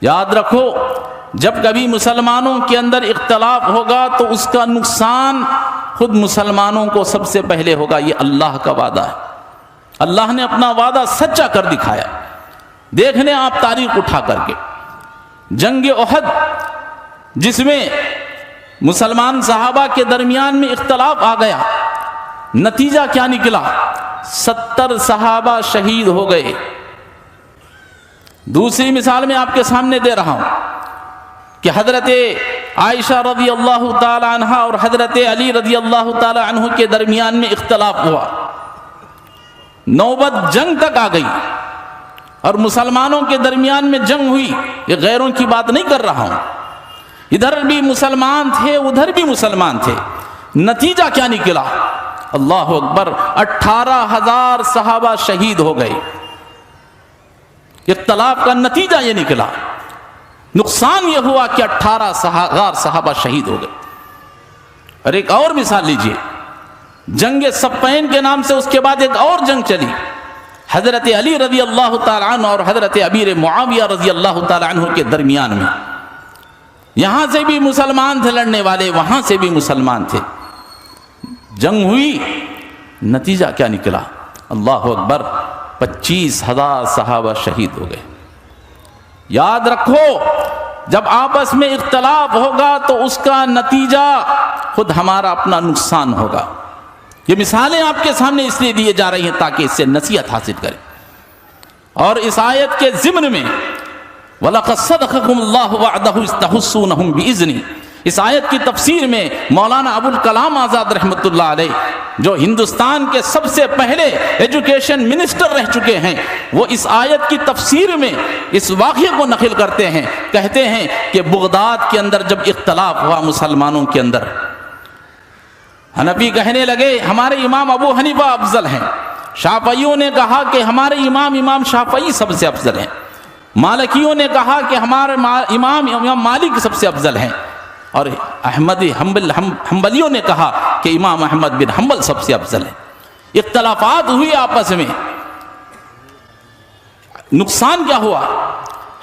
یاد رکھو جب کبھی مسلمانوں کے اندر اختلاف ہوگا تو اس کا نقصان خود مسلمانوں کو سب سے پہلے ہوگا. یہ اللہ کا وعدہ ہے. اللہ نے اپنا وعدہ سچا کر دکھایا. دیکھ لیں آپ تاریخ اٹھا کر کے جنگ احد جس میں مسلمان صحابہ کے درمیان میں اختلاف آ گیا، نتیجہ کیا نکلا؟ 70 صحابہ شہید ہو گئے. دوسری مثال میں آپ کے سامنے دے رہا ہوں کہ حضرت عائشہ رضی اللہ تعالی عنہ اور حضرت علی رضی اللہ تعالی عنہ کے درمیان میں اختلاف ہوا، نوبت جنگ تک آ گئی اور مسلمانوں کے درمیان میں جنگ ہوئی. یہ غیروں کی بات نہیں کر رہا ہوں، ادھر بھی مسلمان تھے ادھر بھی مسلمان تھے. نتیجہ کیا نکلا؟ اللہ اکبر، 18,000 صحابہ شہید ہو گئے. اختلاف کا نتیجہ یہ نکلا، نقصان یہ ہوا کہ 18,000 صحابہ شہید ہو گئے. اور ایک اور مثال لیجئے، جنگ صفین کے نام سے اس کے بعد ایک اور جنگ چلی، حضرت علی رضی اللہ تعالی عنہ اور حضرت امیر معاویہ رضی اللہ تعالی عنہ کے درمیان میں. یہاں سے بھی مسلمان تھے لڑنے والے، وہاں سے بھی مسلمان تھے. جنگ ہوئی، نتیجہ کیا نکلا؟ اللہ اکبر، 25,000 صحابہ شہید ہو گئے. یاد رکھو جب آپس میں اختلاف ہوگا تو اس کا نتیجہ خود ہمارا اپنا نقصان ہوگا. یہ مثالیں آپ کے سامنے اس لیے دیے جا رہی ہیں تاکہ اس سے نصیحت حاصل کریں. اور اس آیت کے ضمن میں وَلَقَدْ صَدَقَكُمُ اللَّهُ وَعْدَهُ إِذْ تَحُسُّونَهُمْ بِإِذْنِهِ، اس آیت کی تفسیر میں مولانا ابوالکلام آزاد رحمۃ اللہ علیہ جو ہندوستان کے سب سے پہلے ایجوکیشن منسٹر رہ چکے ہیں، وہ اس آیت کی تفسیر میں اس واقعے کو نقل کرتے ہیں. کہتے ہیں کہ بغداد کے اندر جب اختلاف ہوا مسلمانوں کے اندر، حنفی کہنے لگے ہمارے امام ابو حنیفہ افضل ہیں، شافعیوں نے کہا کہ ہمارے امام شافعی سب سے افضل ہیں، مالکیوں نے کہا کہ ہمارے امام مالک سب سے افضل ہیں، اور حنبلیوں نے کہا کہ امام احمد بن حنبل سب سے افضل ہیں. اختلافات ہوئی آپس میں. نقصان کیا ہوا؟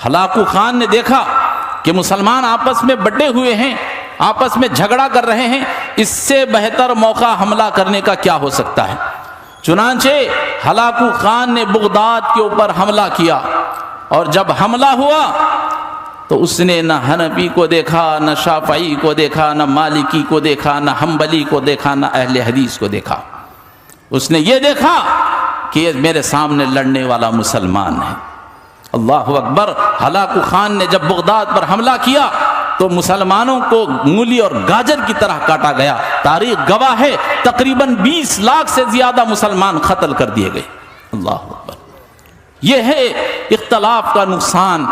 ہلاکو خان نے دیکھا کہ مسلمان آپس میں بٹے ہوئے ہیں، آپس میں جھگڑا کر رہے ہیں، اس سے بہتر موقع حملہ کرنے کا کیا ہو سکتا ہے. چنانچہ ہلاکو خان نے بغداد کے اوپر حملہ کیا، اور جب حملہ ہوا تو اس نے نہ حنفی کو دیکھا، نہ شافعی کو دیکھا، نہ مالکی کو دیکھا، نہ حنبلی کو دیکھا، نہ اہل حدیث کو دیکھا. اس نے یہ دیکھا کہ یہ میرے سامنے لڑنے والا مسلمان ہے. اللہ اکبر. ہلاکو خان نے جب بغداد پر حملہ کیا تو مسلمانوں کو مولی اور گاجر کی طرح کاٹا گیا. تاریخ گواہ ہے تقریباً 20 لاکھ سے زیادہ مسلمان قتل کر دیے گئے. اللہ اکبر. یہ ہے اختلاف کا نقصان.